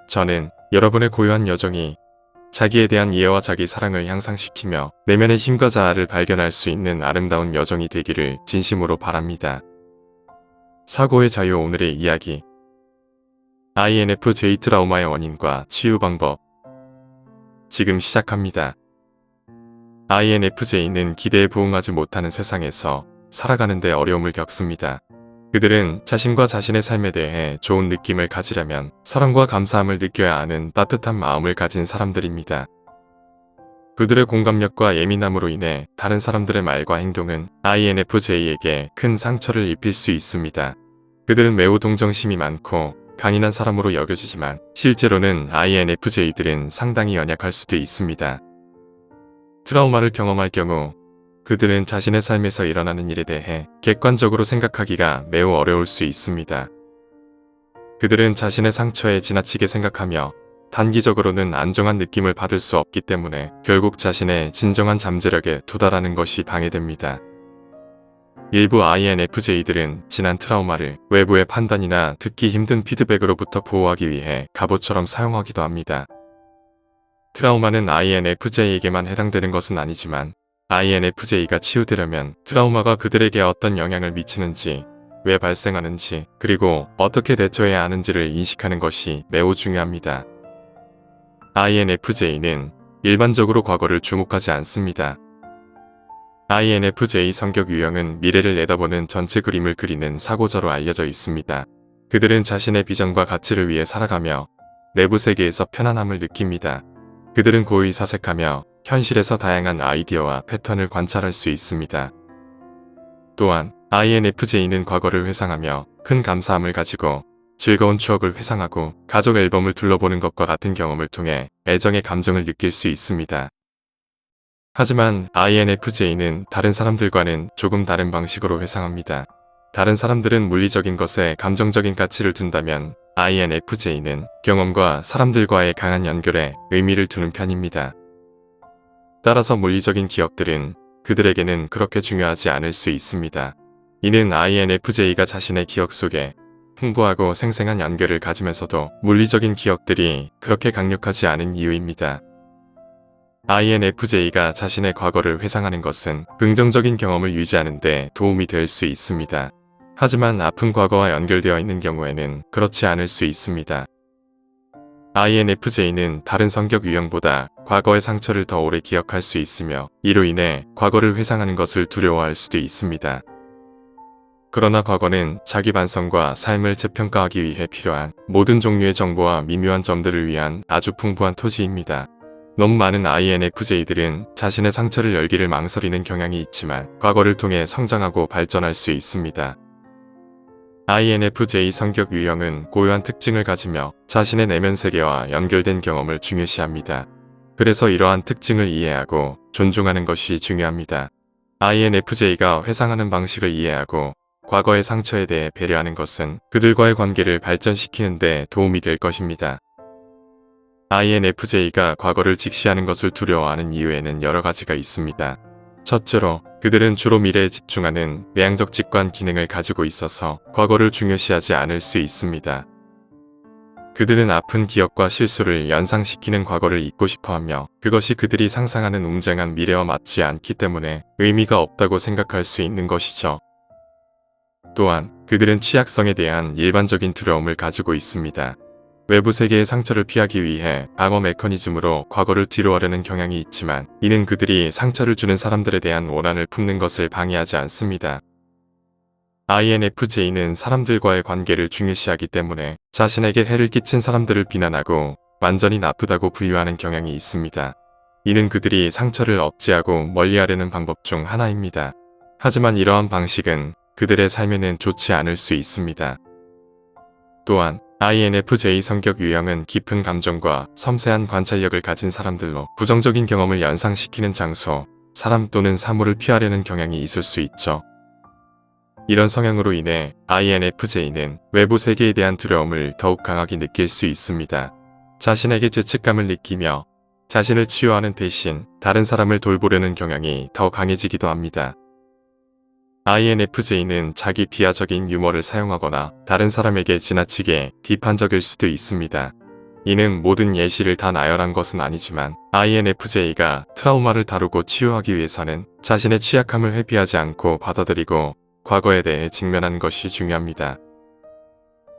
저는 여러분의 고유한 여정이 자기에 대한 이해와 자기 사랑을 향상시키며 내면의 힘과 자아를 발견할 수 있는 아름다운 여정이 되기를 진심으로 바랍니다. 사고의 자유. 오늘의 이야기. INFJ 트라우마의 원인과 치유 방법. 지금 시작합니다. INFJ는 기대에 부응하지 못하는 세상에서 살아가는데 어려움을 겪습니다. 그들은 자신과 자신의 삶에 대해 좋은 느낌을 가지려면 사랑과 감사함을 느껴야 하는 따뜻한 마음을 가진 사람들입니다. 그들의 공감력과 예민함으로 인해 다른 사람들의 말과 행동은 INFJ에게 큰 상처를 입힐 수 있습니다. 그들은 매우 동정심이 많고 강인한 사람으로 여겨지지만 실제로는 INFJ들은 상당히 연약할 수도 있습니다. 트라우마를 경험할 경우 그들은 자신의 삶에서 일어나는 일에 대해 객관적으로 생각하기가 매우 어려울 수 있습니다. 그들은 자신의 상처에 지나치게 생각하며 단기적으로는 안정한 느낌을 받을 수 없기 때문에 결국 자신의 진정한 잠재력에 도달하는 것이 방해됩니다. 일부 INFJ들은 지난 트라우마를 외부의 판단이나 듣기 힘든 피드백으로부터 보호하기 위해 갑옷처럼 사용하기도 합니다. 트라우마는 INFJ에게만 해당되는 것은 아니지만 INFJ가 치유되려면 트라우마가 그들에게 어떤 영향을 미치는지, 왜 발생하는지, 그리고 어떻게 대처해야 하는지를 인식하는 것이 매우 중요합니다. INFJ는 일반적으로 과거를 주목하지 않습니다. INFJ 성격 유형은 미래를 내다보는 전체 그림을 그리는 사고자로 알려져 있습니다. 그들은 자신의 비전과 가치를 위해 살아가며 내부 세계에서 편안함을 느낍니다. 그들은 고의 사색하며 현실에서 다양한 아이디어와 패턴을 관찰할 수 있습니다. 또한 INFJ는 과거를 회상하며 큰 감사함을 가지고 즐거운 추억을 회상하고 가족 앨범을 둘러보는 것과 같은 경험을 통해 애정의 감정을 느낄 수 있습니다. 하지만 INFJ는 다른 사람들과는 조금 다른 방식으로 회상합니다. 다른 사람들은 물리적인 것에 감정적인 가치를 둔다면 INFJ는 경험과 사람들과의 강한 연결에 의미를 두는 편입니다. 따라서 물리적인 기억들은 그들에게는 그렇게 중요하지 않을 수 있습니다. 이는 INFJ가 자신의 기억 속에 풍부하고 생생한 연결을 가지면서도 물리적인 기억들이 그렇게 강력하지 않은 이유입니다. INFJ가 자신의 과거를 회상하는 것은 긍정적인 경험을 유지하는 데 도움이 될 수 있습니다. 하지만 아픈 과거와 연결되어 있는 경우에는 그렇지 않을 수 있습니다. INFJ는 다른 성격 유형보다 과거의 상처를 더 오래 기억할 수 있으며 이로 인해 과거를 회상하는 것을 두려워할 수도 있습니다. 그러나 과거는 자기 반성과 삶을 재평가하기 위해 필요한 모든 종류의 정보와 미묘한 점들을 위한 아주 풍부한 토지입니다. 너무 많은 INFJ들은 자신의 상처를 열기를 망설이는 경향이 있지만 과거를 통해 성장하고 발전할 수 있습니다. INFJ 성격 유형은 고유한 특징을 가지며 자신의 내면 세계와 연결된 경험을 중요시합니다. 그래서 이러한 특징을 이해하고 존중하는 것이 중요합니다. INFJ가 회상하는 방식을 이해하고 과거의 상처에 대해 배려하는 것은 그들과의 관계를 발전시키는 데 도움이 될 것입니다. INFJ가 과거를 직시하는 것을 두려워하는 이유에는 여러 가지가 있습니다. 첫째로, 그들은 주로 미래에 집중하는 내향적 직관 기능을 가지고 있어서 과거를 중요시하지 않을 수 있습니다. 그들은 아픈 기억과 실수를 연상시키는 과거를 잊고 싶어하며 그것이 그들이 상상하는 웅장한 미래와 맞지 않기 때문에 의미가 없다고 생각할 수 있는 것이죠. 또한 그들은 취약성에 대한 일반적인 두려움을 가지고 있습니다. 외부 세계의 상처를 피하기 위해 방어 메커니즘으로 과거를 뒤로하려는 경향이 있지만 이는 그들이 상처를 주는 사람들에 대한 원한을 품는 것을 방해하지 않습니다. INFJ는 사람들과의 관계를 중요시하기 때문에 자신에게 해를 끼친 사람들을 비난하고 완전히 나쁘다고 분류하는 경향이 있습니다. 이는 그들이 상처를 억제하고 멀리하려는 방법 중 하나입니다. 하지만 이러한 방식은 그들의 삶에는 좋지 않을 수 있습니다. 또한 INFJ 성격 유형은 깊은 감정과 섬세한 관찰력을 가진 사람들로 부정적인 경험을 연상시키는 장소, 사람 또는 사물을 피하려는 경향이 있을 수 있죠. 이런 성향으로 인해 INFJ는 외부 세계에 대한 두려움을 더욱 강하게 느낄 수 있습니다. 자신에게 죄책감을 느끼며 자신을 치유하는 대신 다른 사람을 돌보려는 경향이 더 강해지기도 합니다. INFJ는 자기 비하적인 유머를 사용하거나 다른 사람에게 지나치게 비판적일 수도 있습니다. 이는 모든 예시를 다 나열한 것은 아니지만 INFJ가 트라우마를 다루고 치유하기 위해서는 자신의 취약함을 회피하지 않고 받아들이고 과거에 대해 직면하는 것이 중요합니다.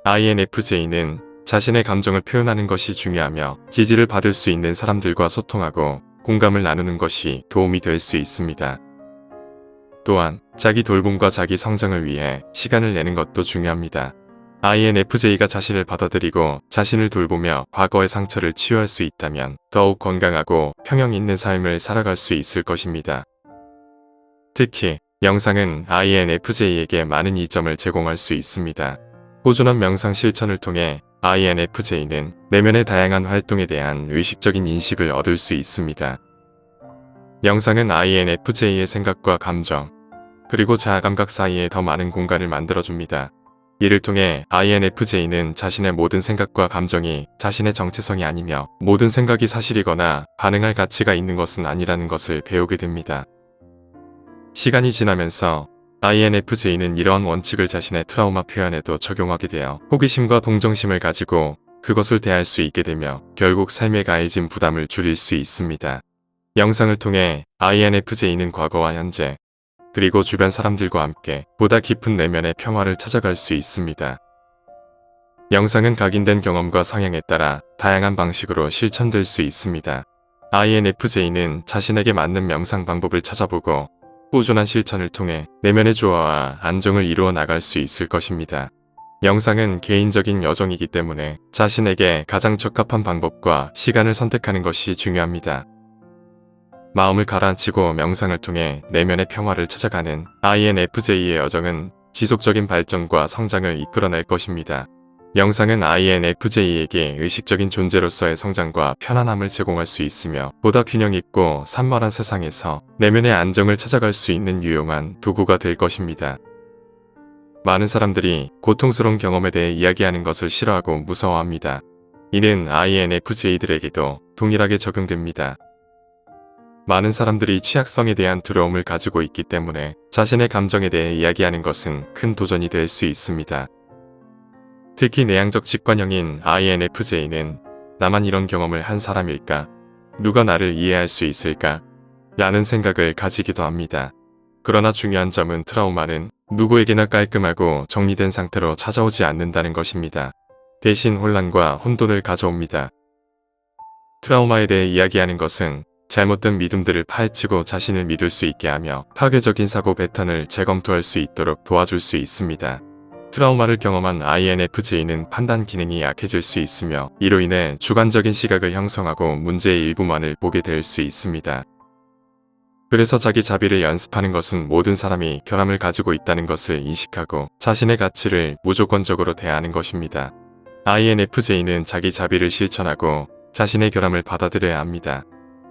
INFJ는 자신의 감정을 표현하는 것이 중요하며 지지를 받을 수 있는 사람들과 소통하고 공감을 나누는 것이 도움이 될 수 있습니다. 또한 자기 돌봄과 자기 성장을 위해 시간을 내는 것도 중요합니다. INFJ가 자신을 받아들이고 자신을 돌보며 과거의 상처를 치유할 수 있다면 더욱 건강하고 평형 있는 삶을 살아갈 수 있을 것입니다. 특히 명상은 INFJ에게 많은 이점을 제공할 수 있습니다. 꾸준한 명상 실천을 통해 INFJ는 내면의 다양한 활동에 대한 의식적인 인식을 얻을 수 있습니다. 명상은 INFJ의 생각과 감정, 그리고 자아 감각 사이에 더 많은 공간을 만들어줍니다. 이를 통해 INFJ는 자신의 모든 생각과 감정이 자신의 정체성이 아니며 모든 생각이 사실이거나 반응할 가치가 있는 것은 아니라는 것을 배우게 됩니다. 시간이 지나면서 INFJ는 이러한 원칙을 자신의 트라우마 표현에도 적용하게 되어 호기심과 동정심을 가지고 그것을 대할 수 있게 되며 결국 삶에 가해진 부담을 줄일 수 있습니다. 명상을 통해 INFJ는 과거와 현재, 그리고 주변 사람들과 함께 보다 깊은 내면의 평화를 찾아갈 수 있습니다. 명상은 각인된 경험과 성향에 따라 다양한 방식으로 실천될 수 있습니다. INFJ는 자신에게 맞는 명상 방법을 찾아보고 꾸준한 실천을 통해 내면의 조화와 안정을 이루어 나갈 수 있을 것입니다. 명상은 개인적인 여정이기 때문에 자신에게 가장 적합한 방법과 시간을 선택하는 것이 중요합니다. 마음을 가라앉히고 명상을 통해 내면의 평화를 찾아가는 INFJ의 여정은 지속적인 발전과 성장을 이끌어낼 것입니다. 명상은 INFJ에게 의식적인 존재로서의 성장과 편안함을 제공할 수 있으며 보다 균형 있고 산만한 세상에서 내면의 안정을 찾아갈 수 있는 유용한 도구가 될 것입니다. 많은 사람들이 고통스러운 경험에 대해 이야기하는 것을 싫어하고 무서워합니다. 이는 INFJ들에게도 동일하게 적용됩니다. 많은 사람들이 취약성에 대한 두려움을 가지고 있기 때문에 자신의 감정에 대해 이야기하는 것은 큰 도전이 될 수 있습니다. 특히 내향적 직관형인 INFJ는 나만 이런 경험을 한 사람일까? 누가 나를 이해할 수 있을까? 라는 생각을 가지기도 합니다. 그러나 중요한 점은 트라우마는 누구에게나 깔끔하고 정리된 상태로 찾아오지 않는다는 것입니다. 대신 혼란과 혼돈을 가져옵니다. 트라우마에 대해 이야기하는 것은 잘못된 믿음들을 파헤치고 자신을 믿을 수 있게 하며 파괴적인 사고 패턴을 재검토할 수 있도록 도와줄 수 있습니다. 트라우마를 경험한 INFJ는 판단 기능이 약해질 수 있으며 이로 인해 주관적인 시각을 형성하고 문제의 일부만을 보게 될 수 있습니다. 그래서 자기 자비를 연습하는 것은 모든 사람이 결함을 가지고 있다는 것을 인식하고 자신의 가치를 무조건적으로 대하는 것입니다. INFJ는 자기 자비를 실천하고 자신의 결함을 받아들여야 합니다.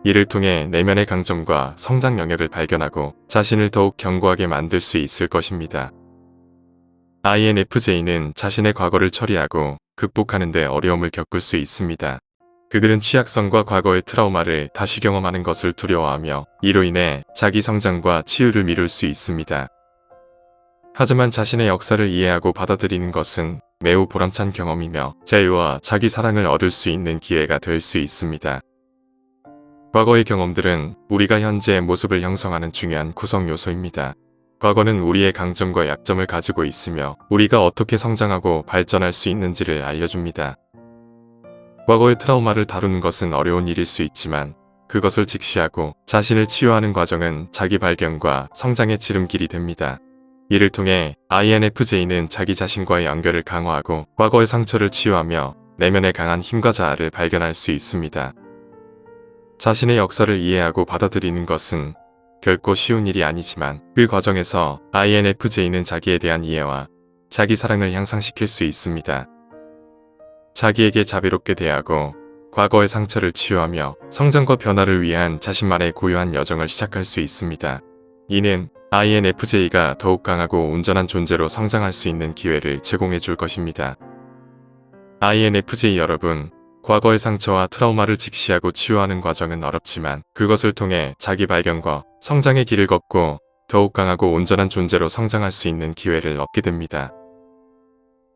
이를 통해 내면의 강점과 성장 영역을 발견하고 자신을 더욱 견고하게 만들 수 있을 것입니다. INFJ는 자신의 과거를 처리하고 극복하는 데 어려움을 겪을 수 있습니다. 그들은 취약성과 과거의 트라우마를 다시 경험하는 것을 두려워하며 이로 인해 자기 성장과 치유를 미룰 수 있습니다. 하지만 자신의 역사를 이해하고 받아들이는 것은 매우 보람찬 경험이며 자유와 자기 사랑을 얻을 수 있는 기회가 될 수 있습니다. 과거의 경험들은 우리가 현재의 모습을 형성하는 중요한 구성 요소입니다. 과거는 우리의 강점과 약점을 가지고 있으며 우리가 어떻게 성장하고 발전할 수 있는지를 알려줍니다. 과거의 트라우마를 다루는 것은 어려운 일일 수 있지만 그것을 직시하고 자신을 치유하는 과정은 자기 발견과 성장의 지름길이 됩니다. 이를 통해 INFJ는 자기 자신과의 연결을 강화하고 과거의 상처를 치유하며 내면의 강한 힘과 자아를 발견할 수 있습니다. 자신의 역사를 이해하고 받아들이는 것은 결코 쉬운 일이 아니지만 그 과정에서 INFJ는 자기에 대한 이해와 자기 사랑을 향상시킬 수 있습니다. 자기에게 자비롭게 대하고 과거의 상처를 치유하며 성장과 변화를 위한 자신만의 고유한 여정을 시작할 수 있습니다. 이는 INFJ가 더욱 강하고 온전한 존재로 성장할 수 있는 기회를 제공해 줄 것입니다. INFJ 여러분, 과거의 상처와 트라우마를 직시하고 치유하는 과정은 어렵지만 그것을 통해 자기 발견과 성장의 길을 걷고 더욱 강하고 온전한 존재로 성장할 수 있는 기회를 얻게 됩니다.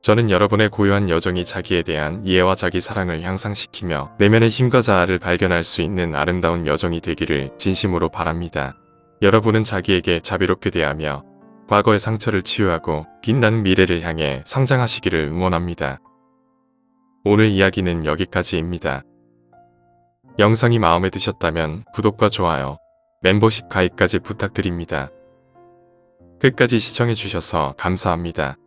저는 여러분의 고요한 여정이 자기에 대한 이해와 자기 사랑을 향상시키며 내면의 힘과 자아를 발견할 수 있는 아름다운 여정이 되기를 진심으로 바랍니다. 여러분은 자기에게 자비롭게 대하며 과거의 상처를 치유하고 빛나는 미래를 향해 성장하시기를 응원합니다. 오늘 이야기는 여기까지입니다. 영상이 마음에 드셨다면 구독과 좋아요, 멤버십 가입까지 부탁드립니다. 끝까지 시청해주셔서 감사합니다.